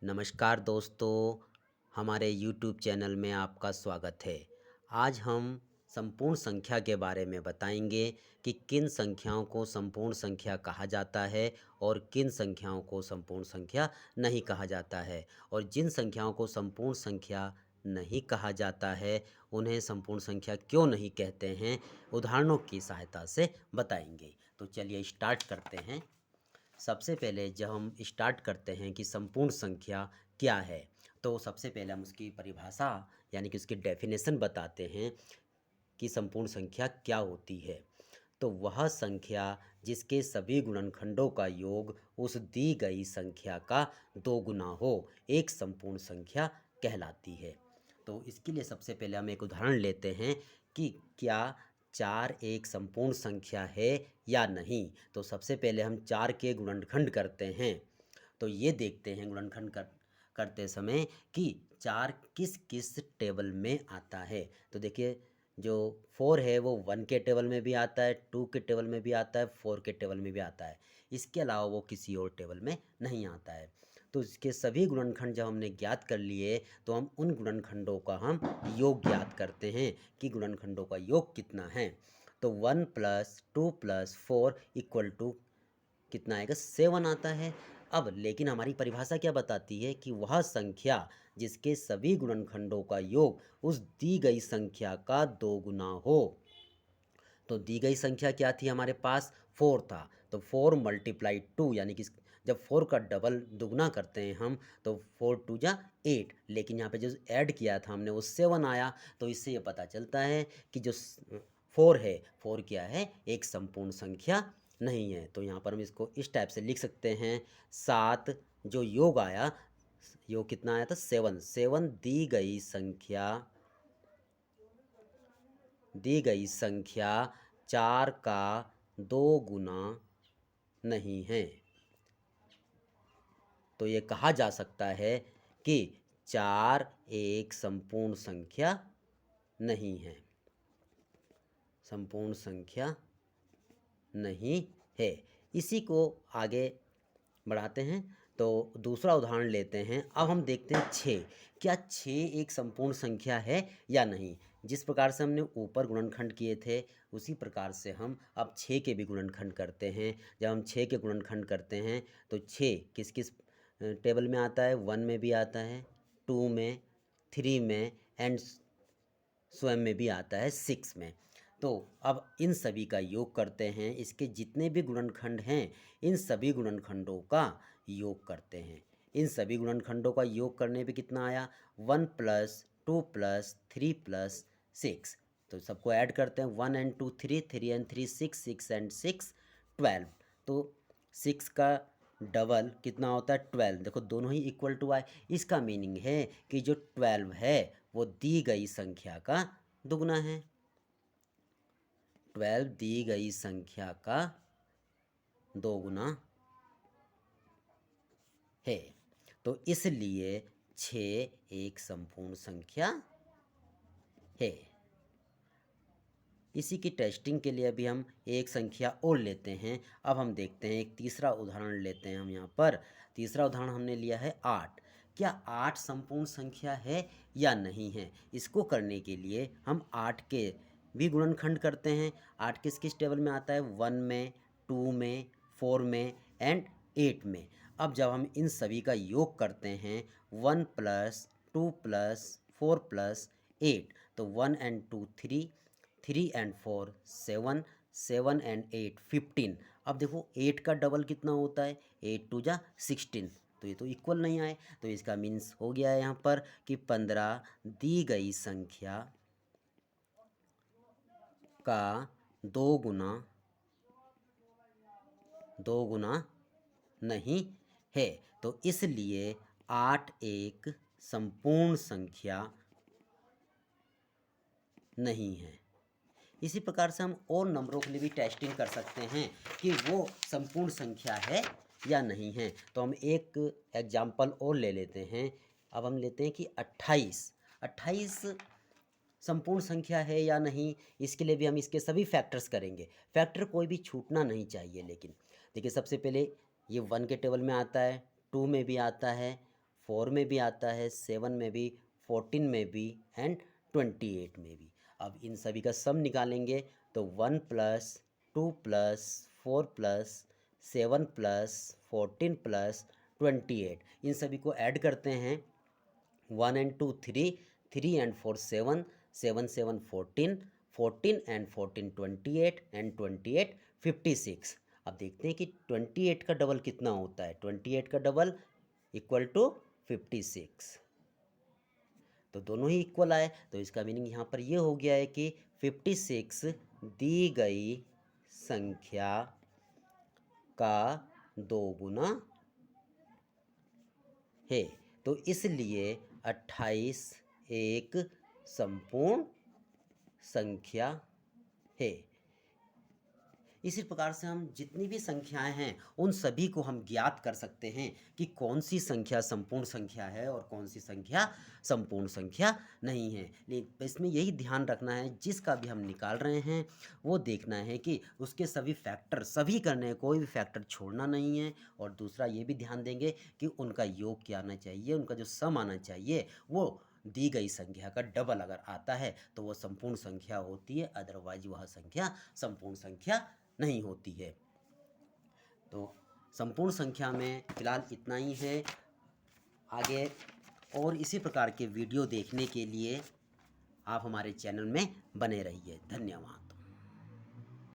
नमस्कार दोस्तों, हमारे YouTube चैनल में आपका स्वागत है। आज हम संपूर्ण संख्या के बारे में बताएंगे कि किन संख्याओं को संपूर्ण संख्या कहा जाता है और किन संख्याओं को संपूर्ण संख्या नहीं कहा जाता है, और जिन संख्याओं को संपूर्ण संख्या नहीं कहा जाता है उन्हें संपूर्ण संख्या क्यों नहीं कहते हैं, उदाहरणों की सहायता से बताएंगे। तो चलिए स्टार्ट करते हैं। सबसे पहले जब हम स्टार्ट करते हैं कि संपूर्ण संख्या क्या है, तो सबसे पहले हम उसकी परिभाषा यानी कि उसकी डेफिनेशन बताते हैं कि संपूर्ण संख्या क्या होती है। तो वह संख्या जिसके सभी गुणनखंडों का योग उस दी गई संख्या का दो गुना हो, एक संपूर्ण संख्या कहलाती है। तो इसके लिए सबसे पहले हम एक उदाहरण लेते हैं कि क्या चार एक संपूर्ण संख्या है या नहीं। तो सबसे पहले हम चार के गुणनखंड करते हैं। तो ये देखते हैं गुणनखंड करते समय कि चार किस किस टेबल में आता है। तो देखिए, जो 4 है वो 1 के टेबल में भी आता है, 2 के टेबल में भी आता है, 4 के टेबल में भी आता है। इसके अलावा वो किसी और टेबल में नहीं आता है। तो इसके सभी गुणनखंड जब हमने ज्ञात कर लिए तो हम उन गुणनखंडों का हम योग ज्ञात करते हैं कि गुणनखंडों का योग कितना है। तो 1 + 2 + 4 = कितना आएगा, 7 आता है। अब लेकिन हमारी परिभाषा क्या बताती है कि वह संख्या जिसके सभी गुणनखंडों का योग उस दी गई संख्या का दो गुना हो। तो दी गई संख्या क्या थी हमारे पास, 4 था। तो 4 × 2 यानी कि जब 4 का डबल दुगना करते हैं हम तो 4 2 जा 8, लेकिन यहाँ पे जो ऐड किया था हमने वो 7 आया। तो इससे ये पता चलता है कि जो 4 है, 4 क्या है, एक संपूर्ण संख्या नहीं है। तो यहाँ पर हम इसको इस टाइप से लिख सकते हैं। 7 जो योग आया, योग कितना आया था, 7। 7 दी गई संख्या 4 का दो गुना नहीं है। तो ये कहा जा सकता है कि 4 एक संपूर्ण संख्या नहीं है, संपूर्ण संख्या नहीं है। इसी को आगे बढ़ाते हैं। तो दूसरा उदाहरण लेते हैं। अब हम देखते हैं 6। क्या 6 एक संपूर्ण संख्या है या नहीं। जिस प्रकार से हमने ऊपर गुणनखंड किए थे उसी प्रकार से हम अब 6 के भी गुणनखंड करते हैं। जब हम 6 के गुणनखंड करते हैं तो 6 किस किस टेबल में आता है, 1 में भी आता है, 2 में, 3 में एंड स्वयं में भी आता है 6 में। तो अब इन सभी का योग करते हैं। इसके जितने भी गुणनखंड हैं इन सभी गुणनखंडों का योग करते हैं। इन सभी गुणनखंडों का योग करने पे कितना आया, 1 + 2 + 3 + 6। तो सबको ऐड करते हैं, 1 and 2 3, 3 and 3 6, 6 and 6 12। तो 6 का डबल कितना होता है, 12। देखो दोनों ही इक्वल टू आए। इसका मीनिंग है कि जो 12 है वो दी गई संख्या का दुगना है। 12 दी गई संख्या का दोगुना है। तो इसलिए 6 एक संपूर्ण संख्या है। इसी की टेस्टिंग के लिए अभी हम एक संख्या और लेते हैं। अब हम देखते हैं, एक तीसरा उदाहरण लेते हैं हम यहाँ पर। तीसरा उदाहरण हमने लिया है 8। क्या 8 संपूर्ण संख्या है या नहीं है। इसको करने के लिए हम 8 के भी गुणनखंड करते हैं। 8 किस किस टेबल में आता है, 1 में, 2 में, 4 में एंड 8 में। अब जब हम इन सभी का योग करते हैं, 1 + 2 + 4 + 8, तो 1 and 2 3, 3 and 4 7, 7 and 8 15। अब देखो 8 का डबल कितना होता है, 8 2 जा 16। तो ये तो इक्वल नहीं आए। तो इसका मीन्स हो गया है यहाँ पर कि 15 दी गई संख्या का दो गुना नहीं है। तो इसलिए 8 एक संपूर्ण संख्या नहीं है। इसी प्रकार से हम और नंबरों के लिए भी टेस्टिंग कर सकते हैं कि वो संपूर्ण संख्या है या नहीं है। तो हम एक एग्जाम्पल और ले लेते हैं। अब हम लेते हैं कि 28। 28 संपूर्ण संख्या है या नहीं, इसके लिए भी हम इसके सभी फैक्टर्स करेंगे। फैक्टर कोई भी छूटना नहीं चाहिए। लेकिन देखिए, सबसे पहले ये 1 के टेबल में आता है, 2 में भी आता है, 4 में भी आता है, 7 में भी, 14 में भी एंड 28 में भी। अब इन सभी का सम निकालेंगे तो 1 plus 2 plus 4 plus 7 plus 14 plus 28, इन सभी को ऐड करते हैं। 1 and 2 3, 3 and 4 7, 7 7 14, 14 and 14 28 and 28 56। अब देखते हैं कि 28 का डबल कितना होता है। 28 का डबल इक्वल टू 56, तो दोनों ही इक्वल आए, तो इसका मीनिंग यहाँ पर ये हो गया है कि 56 दी गई संख्या का 2 गुना है, तो इसलिए 28 एक संपूर्ण संख्या है। इसी प्रकार से हम जितनी भी संख्याएं हैं उन सभी को हम ज्ञात कर सकते हैं कि कौन सी संख्या संपूर्ण संख्या है और कौन सी संख्या संपूर्ण संख्या नहीं है। लेकिन इसमें यही ध्यान रखना है, जिसका भी हम निकाल रहे हैं वो देखना है कि उसके सभी फैक्टर सभी करने हैं, कोई भी फैक्टर छोड़ना नहीं है। और दूसरा ये भी ध्यान देंगे कि उनका योग क्या आना चाहिए, उनका जो सम आना चाहिए वो दी गई संख्या का डबल अगर आता है तो वो संपूर्ण संख्या होती है, अदरवाइज वह संख्या संपूर्ण संख्या नहीं होती है। तो संपूर्ण संख्या में फिलहाल इतना ही है। आगे और इसी प्रकार के वीडियो देखने के लिए आप हमारे चैनल में बने रहिए। धन्यवाद।